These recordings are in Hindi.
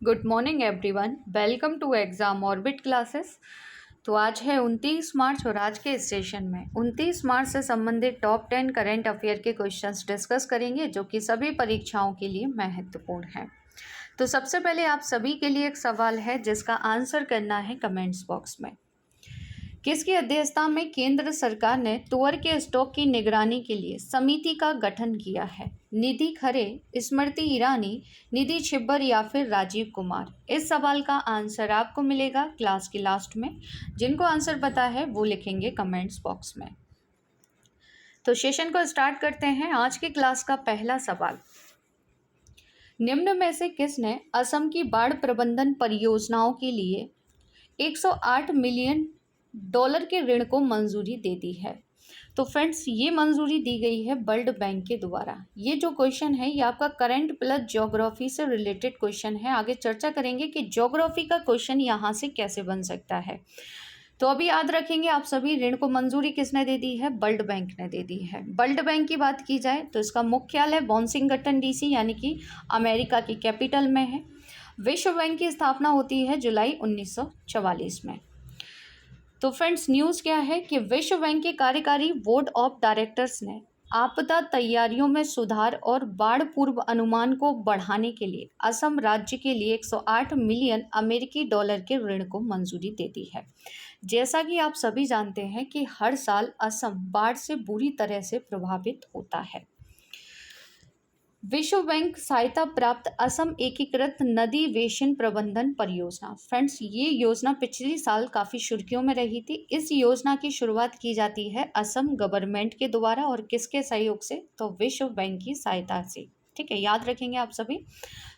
Good morning everyone, welcome to Exam Orbit Classes. तो आज है 29 मार्च और आज के इस सेशन में 29 मार्च से संबंधित टॉप 10 करंट अफेयर के क्वेश्चंस डिस्कस करेंगे जो कि सभी परीक्षाओं के लिए महत्वपूर्ण है। तो सबसे पहले आप सभी के लिए एक सवाल है जिसका आंसर करना है कमेंट्स बॉक्स में। किसकी अध्यक्षता में केंद्र सरकार ने तुअर के स्टॉक की निगरानी के लिए समिति का गठन किया है? निधि खरे, स्मृति ईरानी, निधि छिब्बर या फिर राजीव कुमार? इस सवाल का आंसर आपको मिलेगा क्लास की लास्ट में। जिनको आंसर पता है वो लिखेंगे कमेंट्स बॉक्स में। तो सेशन को स्टार्ट करते हैं। आज की क्लास का पहला सवाल, निम्न में से किसने असम की बाढ़ प्रबंधन परियोजनाओं के लिए 108 मिलियन डॉलर के ऋण को मंजूरी दे दी है? तो फ्रेंड्स, ये मंजूरी दी गई है वर्ल्ड बैंक के द्वारा। ये जो क्वेश्चन है ये आपका करंट प्लस ज्योग्राफी से रिलेटेड क्वेश्चन है। आगे चर्चा करेंगे कि ज्योग्राफी का क्वेश्चन यहाँ से कैसे बन सकता है। तो अभी याद रखेंगे आप सभी, ऋण को मंजूरी किसने दे दी है? वर्ल्ड बैंक ने दे दी है। वर्ल्ड बैंक की बात की जाए तो इसका मुख्यालय वाशिंगटन डीसी यानी कि अमेरिका की कैपिटल में है। विश्व बैंक की स्थापना होती है जुलाई 1944 में। तो फ्रेंड्स, न्यूज़ क्या है कि विश्व बैंक के कार्यकारी बोर्ड ऑफ डायरेक्टर्स ने आपदा तैयारियों में सुधार और बाढ़ पूर्व अनुमान को बढ़ाने के लिए असम राज्य के लिए 108 मिलियन अमेरिकी डॉलर के ऋण को मंजूरी दे दी है। जैसा कि आप सभी जानते हैं कि हर साल असम बाढ़ से बुरी तरह से प्रभावित होता है। विश्व बैंक सहायता प्राप्त असम एकीकृत नदी वेशन प्रबंधन परियोजना। फ्रेंड्स, ये योजना पिछली साल काफ़ी सुर्खियों में रही थी। इस योजना की शुरुआत की जाती है असम गवर्नमेंट के द्वारा और किसके सहयोग से? तो विश्व बैंक की सहायता से। ठीक है, याद रखेंगे आप सभी।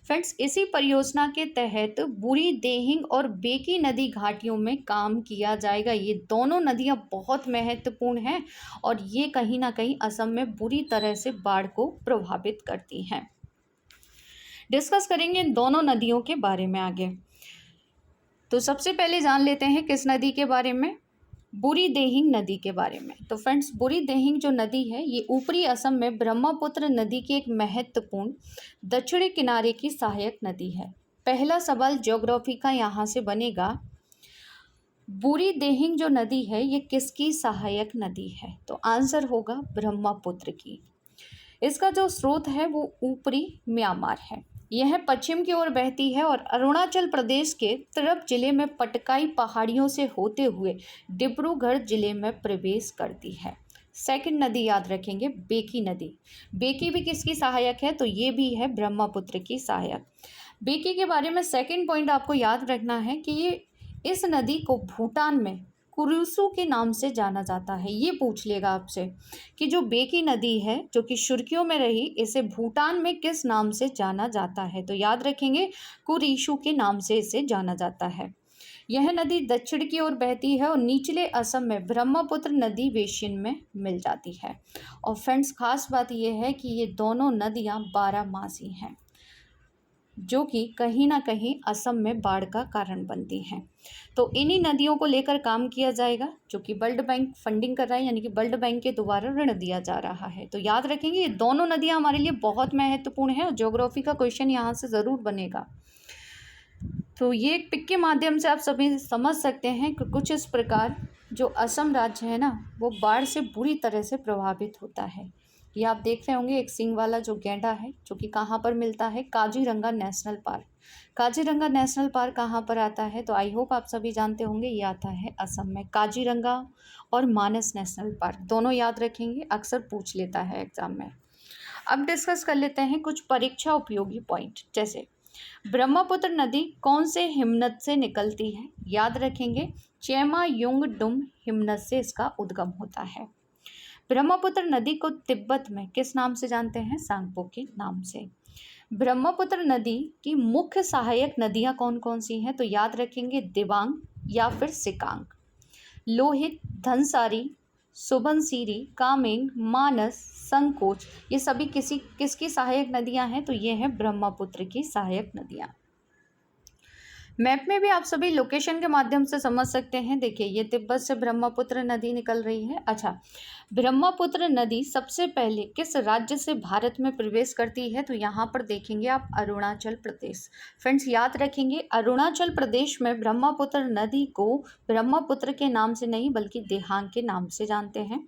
फ्रेंड्स, इसी परियोजना के तहत बुरी देहिंग और बेकी नदी घाटियों में काम किया जाएगा। ये दोनों नदियां बहुत महत्वपूर्ण हैं और ये कहीं ना कहीं असम में बुरी तरह से बाढ़ को प्रभावित करती हैं। डिस्कस करेंगे इन दोनों नदियों के बारे में आगे। तो सबसे पहले जान लेते हैं किस नदी के बारे में? बुरी देहिंग नदी के बारे में। तो फ्रेंड्स, बुरी देहिंग जो नदी है ये ऊपरी असम में ब्रह्मपुत्र नदी की एक महत्वपूर्ण दक्षिणी किनारे की सहायक नदी है। पहला सवाल ज्योग्राफी का यहाँ से बनेगा, बुरी देहिंग जो नदी है ये किसकी सहायक नदी है? तो आंसर होगा ब्रह्मपुत्र की। इसका जो स्रोत है वो ऊपरी म्यांमार है। यह पश्चिम की ओर बहती है और अरुणाचल प्रदेश के तिरप जिले में पटकाई पहाड़ियों से होते हुए डिब्रूगढ़ जिले में प्रवेश करती है। सेकंड नदी याद रखेंगे, बेकी नदी। बेकी भी किसकी सहायक है? तो ये भी है ब्रह्मपुत्र की सहायक। बेकी के बारे में सेकंड पॉइंट आपको याद रखना है कि ये इस नदी को भूटान में कुरुसु के नाम से जाना जाता है। ये पूछ लेगा आपसे कि जो बेकी नदी है जो कि सुर्खियों में रही, इसे भूटान में किस नाम से जाना जाता है? तो याद रखेंगे, कुरिशु के नाम से इसे जाना जाता है। यह नदी दक्षिण की ओर बहती है और निचले असम में ब्रह्मपुत्र नदी बेसिन में मिल जाती है। और फ्रेंड्स, खास बात यह है कि ये दोनों नदियाँ 12मासी हैं जो कि कहीं ना कहीं असम में बाढ़ का कारण बनती हैं। तो इन्हीं नदियों को लेकर काम किया जाएगा जो कि वर्ल्ड बैंक फंडिंग कर रहा है, यानी कि वर्ल्ड बैंक के द्वारा ऋण दिया जा रहा है। तो याद रखेंगे ये दोनों नदियां हमारे लिए बहुत महत्वपूर्ण है और ज्योग्राफी का क्वेश्चन यहाँ से ज़रूर बनेगा। तो ये एक पिक के माध्यम से आप सभी समझ सकते हैं कि कुछ इस प्रकार जो असम राज्य है ना वो बाढ़ से बुरी तरह से प्रभावित होता है। ये आप देख रहे होंगे एक सींग वाला जो गैंडा है जो कि कहाँ पर मिलता है? Kaziranga national park. Kaziranga national park कहाँ पर आता है? तो आई होप आप सभी जानते होंगे, ये आता है असम में। काजीरंगा और मानस नेशनल पार्क दोनों याद रखेंगे, अक्सर पूछ लेता है एग्जाम में। अब डिस्कस कर लेते हैं कुछ परीक्षा उपयोगी पॉइंट, जैसे ब्रह्मपुत्र नदी कौन से हिमनद से निकलती है? याद रखेंगे, चेमा युंग डुम हिमनद से इसका उद्गम होता है। ब्रह्मपुत्र नदी को तिब्बत में किस नाम से जानते हैं? सांगपो के नाम से। ब्रह्मपुत्र नदी की मुख्य सहायक नदियां कौन कौन सी हैं? तो याद रखेंगे, दिबांग या फिर सिकांग, लोहित, धनसारी, सुबनसिरी, कामेंग, मानस, संकोच, ये सभी किसकी सहायक नदियां हैं? तो ये हैं ब्रह्मपुत्र की सहायक नदियां। मैप में भी आप सभी लोकेशन के माध्यम से समझ सकते हैं। देखिए ये तिब्बत से ब्रह्मपुत्र नदी निकल रही है। अच्छा, ब्रह्मपुत्र नदी सबसे पहले किस राज्य से भारत में प्रवेश करती है? तो यहाँ पर देखेंगे आप अरुणाचल प्रदेश। फ्रेंड्स याद रखेंगे, अरुणाचल प्रदेश में ब्रह्मपुत्र नदी को ब्रह्मपुत्र के नाम से नहीं बल्कि देहांग के नाम से जानते हैं।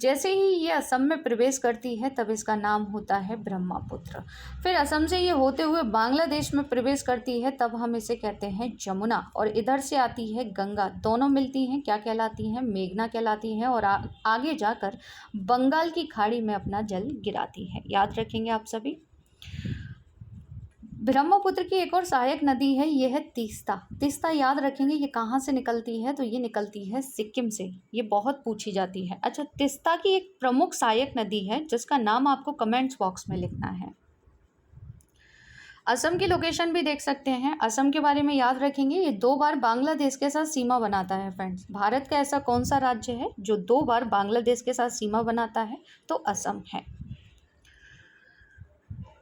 जैसे ही ये असम में प्रवेश करती है तब इसका नाम होता है ब्रह्मपुत्र। फिर असम से ये होते हुए बांग्लादेश में प्रवेश करती है तब हम इसे कहते हैं जमुना, और इधर से आती है गंगा। दोनों मिलती हैं, क्या कहलाती हैं? मेघना कहलाती हैं, और आगे जाकर बंगाल की खाड़ी में अपना जल गिराती है। याद रखेंगे आप सभी। ब्रह्मपुत्र की एक और सहायक नदी है, ये है तीस्ता। तीस्ता याद रखेंगे, ये कहाँ से निकलती है? तो ये निकलती है सिक्किम से। ये बहुत पूछी जाती है। अच्छा, तीस्ता की एक प्रमुख सहायक नदी है जिसका नाम आपको कमेंट्स बॉक्स में लिखना है। असम की लोकेशन भी देख सकते हैं। असम के बारे में याद रखेंगे, ये 2 बार बांग्लादेश के साथ सीमा बनाता है। फ्रेंड्स, भारत का ऐसा कौन सा राज्य है जो 2 बार बांग्लादेश के साथ सीमा बनाता है? तो असम है।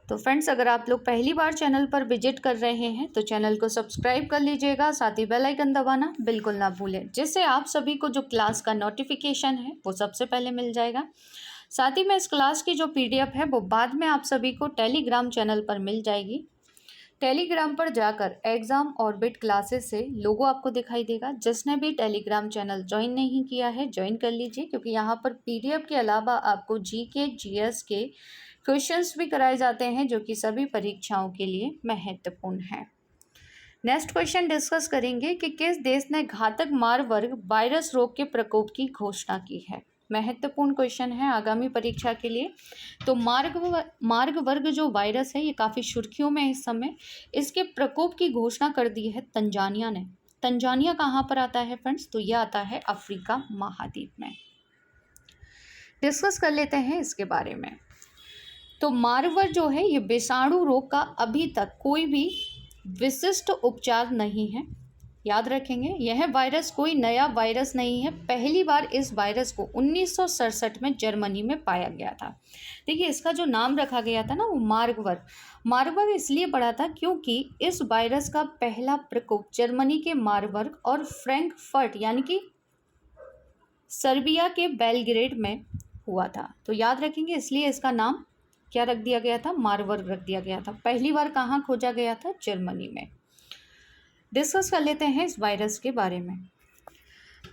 तो फ्रेंड्स, अगर आप लोग पहली बार चैनल पर विजिट कर रहे हैं तो चैनल को सब्सक्राइब कर लीजिएगा, साथ ही बेल आइकन दबाना बिल्कुल ना भूलें, जिससे आप सभी को जो क्लास का नोटिफिकेशन है वो सबसे पहले मिल जाएगा। साथ ही में इस क्लास की जो पीडीएफ है वो बाद में आप सभी को टेलीग्राम चैनल पर मिल जाएगी। टेलीग्राम पर जाकर एग्ज़ाम ऑर्बिट क्लासेस से लोगो आपको दिखाई देगा। जिसने भी टेलीग्राम चैनल ज्वाइन नहीं किया है ज्वाइन कर लीजिए, क्योंकि यहाँ पर पीडीएफ के अलावा आपको जीके जीएस के क्वेश्चंस भी कराए जाते हैं जो कि सभी परीक्षाओं के लिए महत्वपूर्ण है। नेक्स्ट क्वेश्चन डिस्कस करेंगे कि किस देश ने घातक मारवर्ग वायरस रोग के प्रकोप की घोषणा की है। महत्वपूर्ण क्वेश्चन है आगामी परीक्षा के लिए। तो मार्ग वर्ग जो वायरस है ये काफ़ी सुर्खियों में है इस समय। इसके प्रकोप की घोषणा कर दी है तंजानिया ने। तंजानिया कहाँ पर आता है फ्रेंड्स? तो यह आता है अफ्रीका महाद्वीप में। डिस्कस कर लेते हैं इसके बारे में। तो मारवर्ग जो है ये विषाणु रोग का अभी तक कोई भी विशिष्ट उपचार नहीं है। याद रखेंगे, यह वायरस कोई नया वायरस नहीं है। पहली बार इस वायरस को 1967 में जर्मनी में पाया गया था। देखिए इसका जो नाम रखा गया था ना वो मारवर्ग इसलिए पड़ा था क्योंकि इस वायरस का पहला प्रकोप जर्मनी के मारवर्ग और फ्रैंकफर्ट यानी कि सर्बिया के बेलग्रेड में हुआ था। तो याद रखेंगे इसलिए इसका नाम क्या रख दिया गया था? मारवर्ग रख दिया गया था। पहली बार कहाँ खोजा गया था? जर्मनी में। डिस्कस कर लेते हैं इस वायरस के बारे में।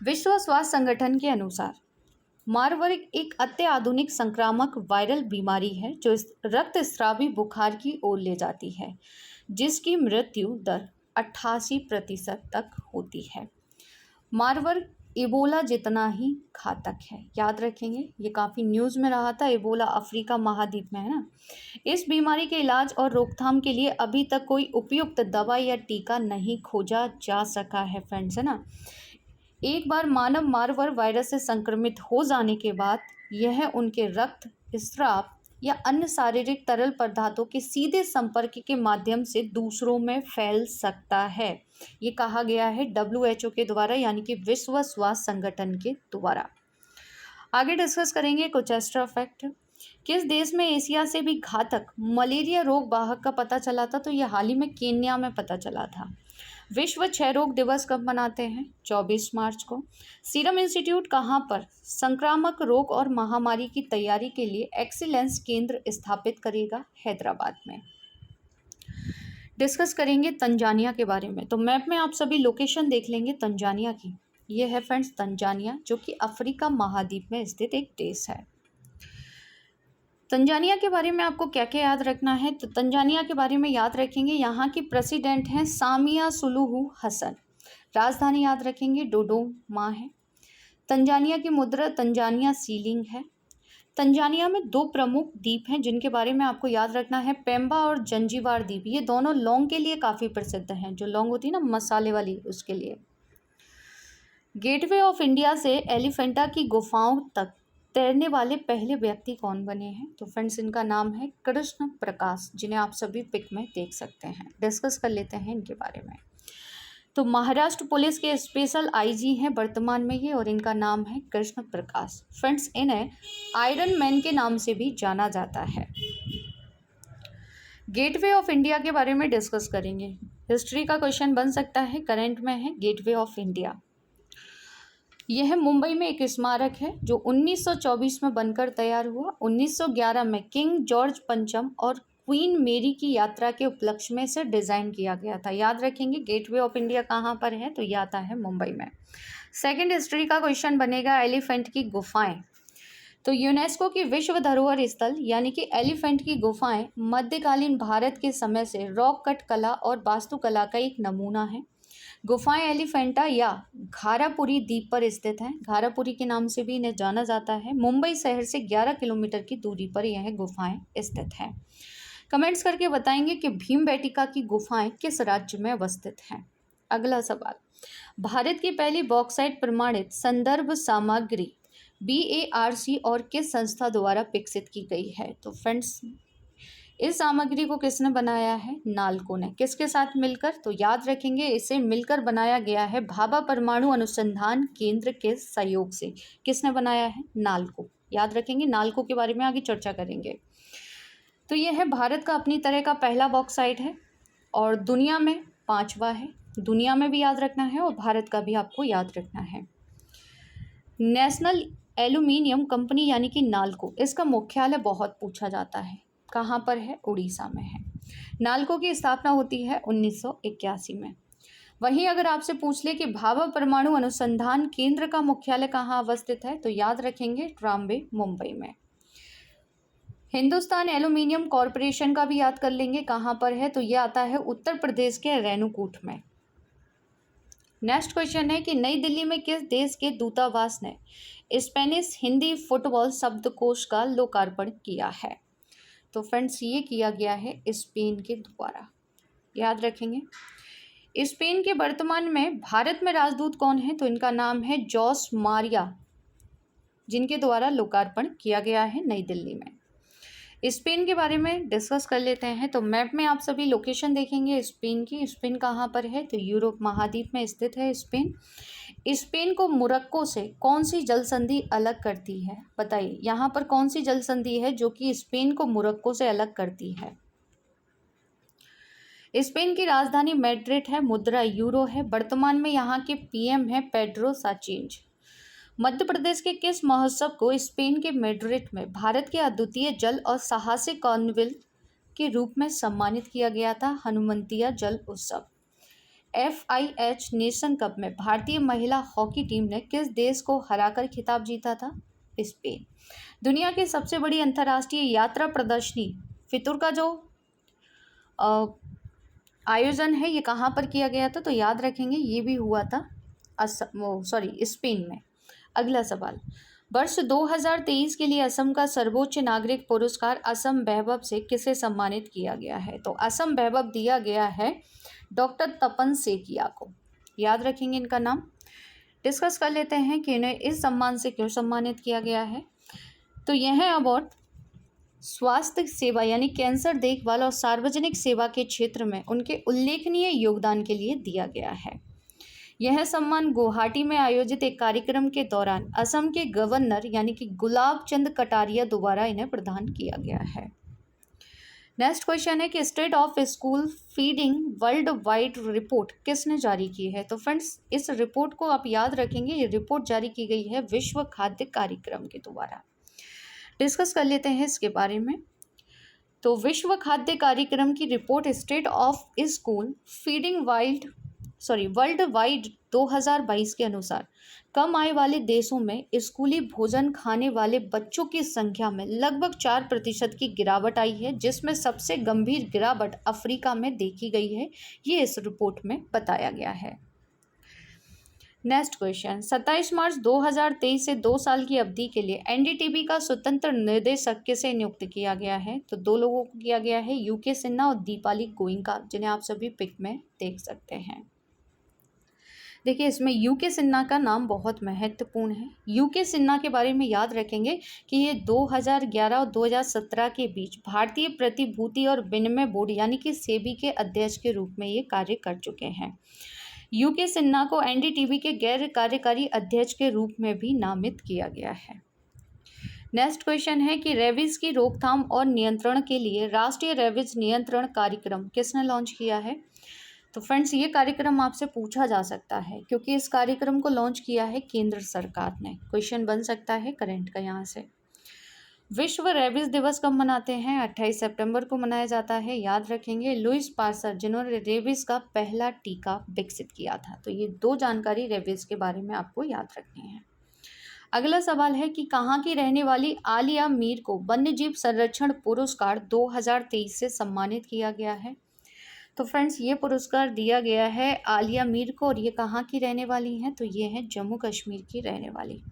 विश्व स्वास्थ्य संगठन के अनुसार मारवर्ग एक अत्याधुनिक संक्रामक वायरल बीमारी है जो रक्तस्रावी बुखार की ओर ले जाती है, जिसकी मृत्यु दर 88% तक होती है। मारवर्ग इबोला जितना ही घातक है। याद रखेंगे, ये काफ़ी न्यूज़ में रहा था। इबोला अफ्रीका महाद्वीप में है ना। इस बीमारी के इलाज और रोकथाम के लिए अभी तक कोई उपयुक्त दवा या टीका नहीं खोजा जा सका है फ्रेंड्स, है ना। एक बार मानव मारवर्ग वायरस से संक्रमित हो जाने के बाद यह उनके रक्त, स्राव या अन्य शारीरिक तरल पदार्थों के सीधे संपर्क के माध्यम से दूसरों में फैल सकता है। ये कहा गया है WHO के द्वारा, यानी कि विश्व स्वास्थ्य संगठन के द्वारा। आगे डिस्कस करेंगे कुछ एक्स्ट्रा फैक्ट। किस देश में एशिया से भी घातक मलेरिया रोग वाहक का पता चला था? तो ये हाल ही में केन्या में पता चला था। विश्व क्षय रोग दिवस कब मनाते हैं? 24 मार्च को। सीरम इंस्टीट्यूट कहाँ पर संक्रामक रोग और महामारी की तैयारी के लिए एक्सीलेंस केंद्र स्थापित करेगा? हैदराबाद में। डिस्कस करेंगे तंजानिया के बारे में। तो मैप में आप सभी लोकेशन देख लेंगे तंजानिया की। ये है फ्रेंड्स तंजानिया, जो कि अफ्रीका महाद्वीप में स्थित एक देश है। तंजानिया के बारे में आपको क्या क्या याद रखना है? तो तंजानिया के बारे में याद रखेंगे, यहाँ की प्रेसिडेंट हैं सामिया सुलूहू हसन। राजधानी याद रखेंगे डोडोमा है। तंजानिया की मुद्रा तंजानिया सीलिंग है। तंजानिया में 2 प्रमुख द्वीप हैं जिनके बारे में आपको याद रखना है, पेम्बा और जंजीबार द्वीप। ये दोनों लौंग के लिए काफ़ी प्रसिद्ध हैं। जो लौंग होती है ना मसाले वाली, उसके लिए। गेटवे ऑफ इंडिया से एलिफेंटा की गुफाओं तक तैरने वाले पहले व्यक्ति कौन बने हैं? तो फ्रेंड्स इनका नाम है कृष्ण प्रकाश, जिन्हें आप सभी पिक में देख सकते हैं। डिस्कस कर लेते हैं इनके बारे में। तो महाराष्ट्र पुलिस के स्पेशल आईजी हैं वर्तमान में ये, और इनका नाम है कृष्ण प्रकाश। फ्रेंड्स इन्हें आयरन मैन के नाम से भी जाना जाता है। गेटवे ऑफ इंडिया के बारे में डिस्कस करेंगे। हिस्ट्री का क्वेश्चन बन सकता है, करंट में है गेटवे ऑफ इंडिया। यह मुंबई में एक स्मारक है जो 1924 में बनकर तैयार हुआ। 1911 में किंग जॉर्ज पंचम और क्वीन मेरी की यात्रा के उपलक्ष्य में इसे डिज़ाइन किया गया था। याद रखेंगे गेटवे ऑफ इंडिया कहाँ पर है, तो यह आता है मुंबई में। सेकंड हिस्ट्री का क्वेश्चन बनेगा एलिफेंट की गुफाएं। तो यूनेस्को की विश्व धरोहर स्थल यानी कि एलिफेंट की गुफाएं मध्यकालीन भारत के समय से रॉक कट कला और वास्तुकला का एक नमूना है। गुफाएं एलिफेंटा या घारापुरी द्वीप पर स्थित हैं। घारापुरी के नाम से भी इन्हें जाना जाता है। मुंबई शहर से 11 किलोमीटर की दूरी पर यह गुफाएं स्थित हैं। कमेंट्स करके बताएंगे कि भीमबेटका की गुफाएं किस राज्य में अवस्थित हैं। अगला सवाल, भारत की पहली बॉक्साइट प्रमाणित संदर्भ सामग्री BARC और किस संस्था द्वारा विकसित की गई है। तो फ्रेंड्स, इस सामग्री को किसने बनाया है, नालको ने। किसके साथ मिलकर, तो याद रखेंगे इसे मिलकर बनाया गया है भाभा परमाणु अनुसंधान केंद्र के सहयोग से। किसने बनाया है, नालको। याद रखेंगे, नालको के बारे में आगे चर्चा करेंगे। तो यह है भारत का अपनी तरह का पहला बॉक्साइट है और दुनिया में 5वां है। दुनिया में भी याद रखना है और भारत का भी आपको याद रखना है। नेशनल एल्यूमिनियम कंपनी यानी कि नालको, इसका मुख्यालय बहुत पूछा जाता है, कहाँ पर है, उड़ीसा में है। नालको की स्थापना होती है 1981 में। वहीं अगर आपसे पूछ ले कि भाभा परमाणु अनुसंधान केंद्र का मुख्यालय कहाँ अवस्थित है, तो याद रखेंगे ट्राम्बे, मुंबई में। हिंदुस्तान एल्यूमिनियम कॉरपोरेशन का भी याद कर लेंगे, कहाँ पर है, तो यह आता है उत्तर प्रदेश के रेणुकूट में। नेक्स्ट क्वेश्चन है कि नई दिल्ली में किस देश के दूतावास ने स्पेनिश हिंदी फुटबॉल शब्दकोश का लोकार्पण किया है। तो फ्रेंड्स, ये किया गया है स्पेन के द्वारा। याद रखेंगे। स्पेन के वर्तमान में भारत में राजदूत कौन है, तो इनका नाम है जॉस मारिया, जिनके द्वारा लोकार्पण किया गया है नई दिल्ली में। स्पेन के बारे में डिस्कस कर लेते हैं। तो मैप में आप सभी लोकेशन देखेंगे स्पेन की। स्पेन कहाँ पर है, तो यूरोप महाद्वीप में स्थित है स्पेन। स्पेन को मोरक्को से कौन सी जल संधि अलग करती है, बताइए। यहाँ पर कौन सी जल संधि है जो कि स्पेन को मोरक्को से अलग करती है। स्पेन की राजधानी मैड्रिड है, मुद्रा यूरो है। वर्तमान में यहाँ के PM है पेड्रो साचेंज। मध्य प्रदेश के किस महोत्सव को स्पेन के मैड्रिड में भारत के अद्वितीय जल और साहसिक कार्निवल के रूप में सम्मानित किया गया था, हनुमंतिया जल उत्सव। FIH नेशन कप में भारतीय महिला हॉकी टीम ने किस देश को हराकर खिताब जीता था, स्पेन। दुनिया की सबसे बड़ी अंतर्राष्ट्रीय यात्रा प्रदर्शनी फितूर का जो आयोजन है ये कहाँ पर किया गया था, तो याद रखेंगे ये भी हुआ था स्पेन में। अगला सवाल, वर्ष 2023 के लिए असम का सर्वोच्च नागरिक पुरस्कार असम वैभव से किसे सम्मानित किया गया है। तो असम वैभव दिया गया है डॉक्टर तपन सेकिया को। याद रखेंगे इनका नाम। डिस्कस कर लेते हैं कि इन्हें इस सम्मान से क्यों सम्मानित किया गया है। तो यह अवार्ड स्वास्थ्य सेवा यानी कैंसर देखभाल और सार्वजनिक सेवा के क्षेत्र में उनके उल्लेखनीय योगदान के लिए दिया गया है। यह सम्मान गुवाहाटी में आयोजित एक कार्यक्रम के दौरान असम के गवर्नर यानी कि गुलाब चंद कटारिया द्वारा इन्हें प्रदान किया गया है। नेक्स्ट क्वेश्चन है कि state of school feeding world wide report किसने जारी की है। तो फ्रेंड्स, इस रिपोर्ट को आप याद रखेंगे, ये रिपोर्ट जारी की गई है विश्व खाद्य कार्यक्रम के द्वारा। डिस्कस कर लेते हैं इसके बारे में। तो विश्व खाद्य कार्यक्रम की report state of school feeding world wide 2022 के अनुसार कम आय वाले देशों में स्कूली भोजन खाने वाले बच्चों की संख्या में लगभग 4% की गिरावट आई है, जिसमें सबसे गंभीर गिरावट अफ्रीका में देखी गई है, ये इस रिपोर्ट में बताया गया है। नेक्स्ट क्वेश्चन, 27 मार्च 2023 से 2 साल की अवधि के लिए NDTV का स्वतंत्र निर्देशक किसे नियुक्त किया गया है। तो 2 लोगों को किया गया है, UK सिन्हा और दीपाली गोइंका, जिन्हें आप सभी पिक में देख सकते हैं। देखिए, इसमें UK सिन्हा का नाम बहुत महत्वपूर्ण है। UK सिन्हा के बारे में याद रखेंगे कि ये 2011 और 2017 के बीच भारतीय प्रतिभूति और विनिमय बोर्ड यानी कि सेबी के अध्यक्ष के रूप में ये कार्य कर चुके हैं। UK सिन्हा को NDTV के गैर कार्यकारी अध्यक्ष के रूप में भी नामित किया गया है। नेक्स्ट क्वेश्चन है कि रेबीज की रोकथाम और नियंत्रण के लिए राष्ट्रीय रेबीज नियंत्रण कार्यक्रम किसने लॉन्च किया है? तो फ्रेंड्स, ये कार्यक्रम आपसे पूछा जा सकता है क्योंकि इस कार्यक्रम को लॉन्च किया है केंद्र सरकार ने। क्वेश्चन बन सकता है करंट का यहाँ से। विश्व रेबीज दिवस कब मनाते हैं? 28 सितंबर को मनाया जाता है। याद रखेंगे लुईस पास्चर जिन्होंने रेबीज का पहला टीका विकसित किया था। तो ये दो जानकारी रेबीज के बारे में आपको याद रखनी है। अगला सवाल है कि कहाँ की रहने वाली आलिया मीर को वन्यजीव संरक्षण पुरस्कार 2023 से सम्मानित किया गया है? तो फ्रेंड्स, ये पुरस्कार दिया गया है आलिया मीर को और ये कहाँ की रहने वाली हैं? तो ये हैं जम्मू कश्मीर की रहने वाली।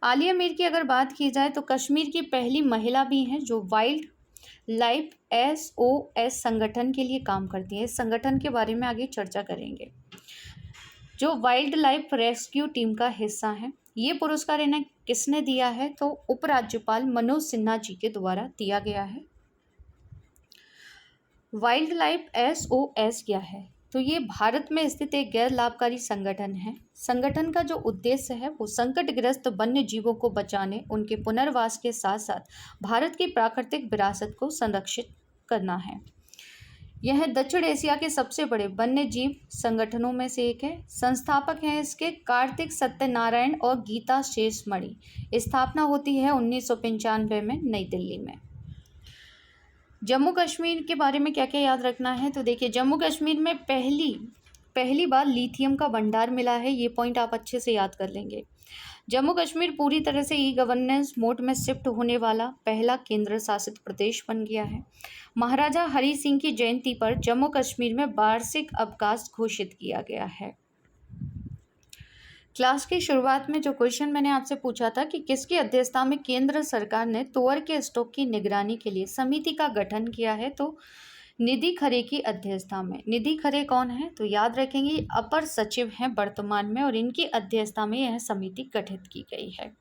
आलिया मीर की अगर बात की जाए तो कश्मीर की पहली महिला भी हैं जो वाइल्ड लाइफ SOS संगठन के लिए काम करती हैं। इस संगठन के बारे में आगे चर्चा करेंगे, जो वाइल्ड लाइफ रेस्क्यू टीम का हिस्सा है। ये पुरस्कार इन्हें किसने दिया है? तो उपराज्यपाल मनोज सिन्हा जी के द्वारा दिया गया है। वाइल्ड लाइफ SOS क्या है? तो ये भारत में स्थित एक गैर लाभकारी संगठन है। संगठन का जो उद्देश्य है वो संकटग्रस्त वन्य जीवों को बचाने, उनके पुनर्वास के साथ साथ भारत की प्राकृतिक विरासत को संरक्षित करना है। यह दक्षिण एशिया के सबसे बड़े वन्य जीव संगठनों में से एक है। संस्थापक हैं इसके कार्तिक सत्यनारायण और गीता शेषमणि। स्थापना होती है 1995 में नई दिल्ली में। जम्मू कश्मीर के बारे में क्या क्या याद रखना है? तो देखिए, जम्मू कश्मीर में पहली बार लिथियम का भंडार मिला है। ये पॉइंट आप अच्छे से याद कर लेंगे। जम्मू कश्मीर पूरी तरह से ई-गवर्नेंस मोड में शिफ्ट होने वाला पहला केंद्र शासित प्रदेश बन गया है। महाराजा हरि सिंह की जयंती पर जम्मू कश्मीर में वार्षिक अवकाश घोषित किया गया है। क्लास की शुरुआत में जो क्वेश्चन मैंने आपसे पूछा था कि किसकी अध्यक्षता में केंद्र सरकार ने तुअर के स्टॉक की निगरानी के लिए समिति का गठन किया है? तो निधि खरे की अध्यक्षता में। निधि खरे कौन है? तो याद रखेंगे अपर सचिव हैं वर्तमान में और इनकी अध्यक्षता में यह समिति गठित की गई है।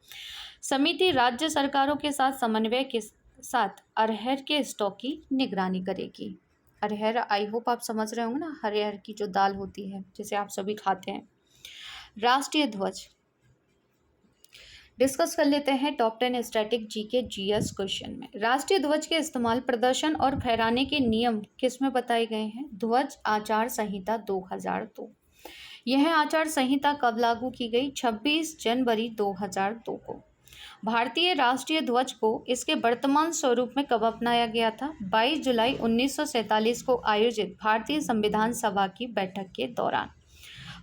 समिति राज्य सरकारों के साथ समन्वय के साथ अरहर के स्टॉक की निगरानी करेगी। अरहर, आई होप आप समझ रहे होंगे ना, अरहर की जो दाल होती है जिसे आप सभी खाते हैं। राष्ट्रीय ध्वज डिस्कस कर लेते हैं top 10 static GK GS question में। राष्ट्रीय ध्वज के इस्तेमाल, प्रदर्शन और फहराने के नियम किस में बताए गए हैं? ध्वज आचार संहिता 2002। यह आचार संहिता कब लागू की गई? 26 जनवरी 2002 को। भारतीय राष्ट्रीय ध्वज को इसके वर्तमान स्वरूप में कब अपनाया गया था? 22 जुलाई 1947 को आयोजित भारतीय संविधान सभा की बैठक के दौरान।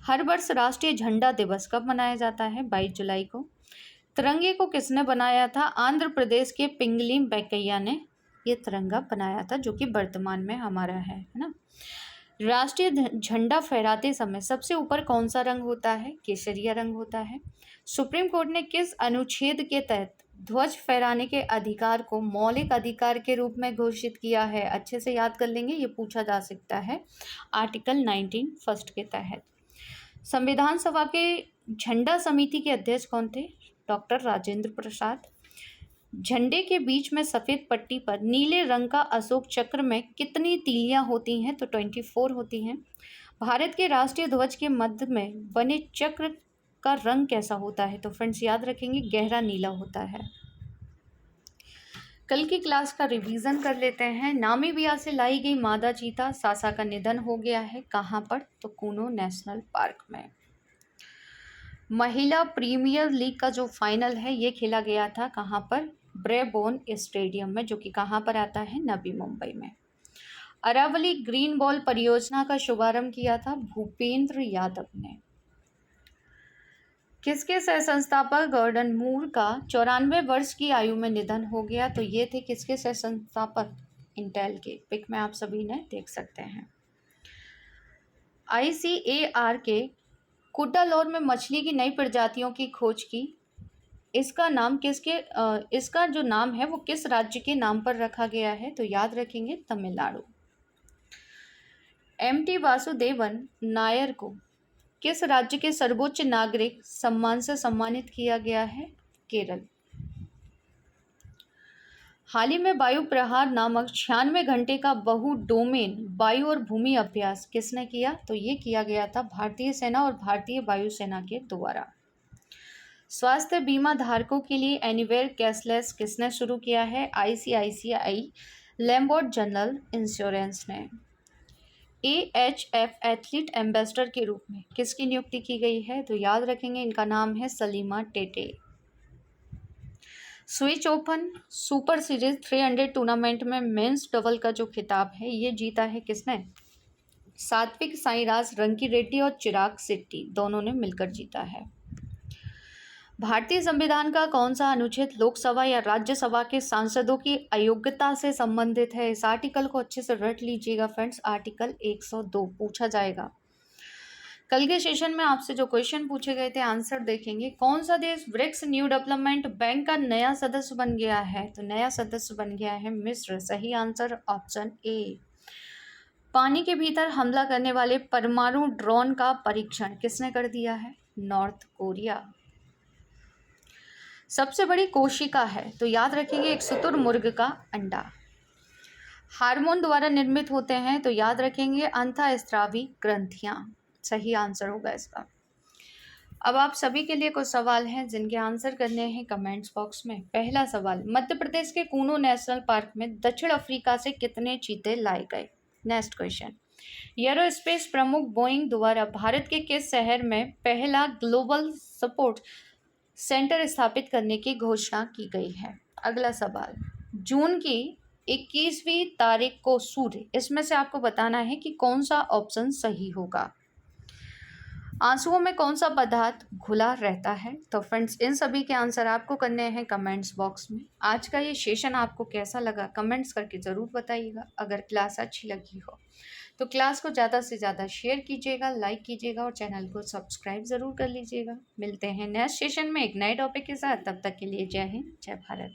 हर वर्ष राष्ट्रीय झंडा दिवस कब मनाया जाता है? 22 जुलाई को। तिरंगे को किसने बनाया था? आंध्र प्रदेश के पिंगली वेंकैया ने ये तिरंगा बनाया था, जो कि वर्तमान में हमारा है ना। राष्ट्रीय झंडा फहराते समय सबसे ऊपर कौन सा रंग होता है? केसरिया रंग होता है। सुप्रीम कोर्ट ने किस अनुच्छेद के तहत ध्वज फहराने के अधिकार को मौलिक अधिकार के रूप में घोषित किया है? अच्छे से याद कर लेंगे, ये पूछा जा सकता है। आर्टिकल 19 फर्स्ट के तहत। संविधान सभा के झंडा समिति के अध्यक्ष कौन थे? डॉक्टर राजेंद्र प्रसाद। झंडे के बीच में सफ़ेद पट्टी पर नीले रंग का अशोक चक्र में कितनी तीलियां होती हैं? तो 24 होती हैं। भारत के राष्ट्रीय ध्वज के मध्य में बने चक्र का रंग कैसा होता है? तो फ्रेंड्स याद रखेंगे गहरा नीला होता है। कल की क्लास का रिवीजन कर लेते हैं। नामीबिया से लाई गई मादा चीता सासा का निधन हो गया है। कहाँ पर? तो कूनो नेशनल पार्क में। महिला प्रीमियर लीग का जो फाइनल है ये खेला गया था कहाँ पर? ब्रेबोर्न स्टेडियम में, जो कि कहाँ पर आता है? नवी मुंबई में। अरावली ग्रीन बॉल परियोजना का शुभारंभ किया था भूपेंद्र यादव ने। किसके सह संस्थापक गॉर्डन मूर का 94 वर्ष की आयु में निधन हो गया? तो ये थे किसके सह संस्थापक? इंटेल के। पिक में आप सभी ने देख सकते हैं। ICAR के कुड्डालोर में मछली की नई प्रजातियों की खोज की। इसका जो नाम है वो किस राज्य के नाम पर रखा गया है? तो याद रखेंगे तमिलनाडु। MT वासुदेवन नायर को किस राज्य के सर्वोच्च नागरिक सम्मान से सम्मानित किया गया है? केरल। हाल ही में वायु प्रहार नामक 96 घंटे का बहु डोमेन वायु और भूमि अभ्यास किसने किया? तो ये किया गया था भारतीय सेना और भारतीय वायुसेना के द्वारा। स्वास्थ्य बीमा धारकों के लिए एनीवेयर कैशलेस किसने शुरू किया है? आईसीआईसीआई लैम्बोर्ट जनरल इंश्योरेंस ने। एएचएफ एथलीट एम्बेसडर के रूप में किसकी नियुक्ति की गई है? तो याद रखेंगे इनका नाम है Salima Tete. Switch open super series 300 tournament में मेंस डबल का जो खिताब है ये जीता है किसने? सात्विक साईराज रंकी रेड्डी और चिराग शेट्टी दोनों ने मिलकर जीता है। भारतीय संविधान का कौन सा अनुच्छेद लोकसभा या राज्यसभा के सांसदों की अयोग्यता से संबंधित है? इस आर्टिकल को अच्छे से रट लीजिएगा फ्रेंड्स, आर्टिकल 102 पूछा जाएगा। कल के सेशन में आपसे जो क्वेश्चन पूछे गए थे आंसर देखेंगे। कौन सा देश ब्रिक्स न्यू डेवलपमेंट बैंक का नया सदस्य बन गया है? तो नया सदस्य बन गया है मिस्र। सही आंसर ऑप्शन ए। पानी के भीतर हमला करने वाले परमाणु ड्रोन का परीक्षण किसने कर दिया है? North Korea. सबसे बड़ी कोशिका है? तो याद रखिए एक शुतुरमुर्ग का अंडा। हार्मोन द्वारा निर्मित होते हैं? तो याद रखेंगे अंतःस्रावी ग्रंथियां। सही आंसर होगा इसका। अब आप सभी के लिए कुछ सवाल हैं जिनके आंसर करने हैं कमेंट्स बॉक्स में। पहला सवाल, मध्य प्रदेश के कूनो नेशनल पार्क में दक्षिण अफ्रीका से कितने चीते लाए गए? नेक्स्ट क्वेश्चन, एरोस्पेस प्रमुख बोइंग द्वारा भारत के किस शहर में पहला ग्लोबल सपोर्ट सेंटर स्थापित करने की घोषणा की गई है? अगला सवाल, जून की 21वीं तारीख को सूर्य, इसमें से आपको बताना है कि कौन सा ऑप्शन सही होगा। आंसुओं में कौन सा पदार्थ घुला रहता है? तो फ्रेंड्स इन सभी के आंसर आपको करने हैं कमेंट्स बॉक्स में। आज का ये सेशन आपको कैसा लगा कमेंट्स करके ज़रूर बताइएगा। अगर क्लास अच्छी लगी हो तो क्लास को ज़्यादा से ज़्यादा शेयर कीजिएगा, लाइक कीजिएगा और चैनल को सब्सक्राइब ज़रूर कर लीजिएगा। मिलते हैं नेक्स्ट सेशन में एक नए टॉपिक के साथ। तब तक के लिए जय हिंद, जय भारत।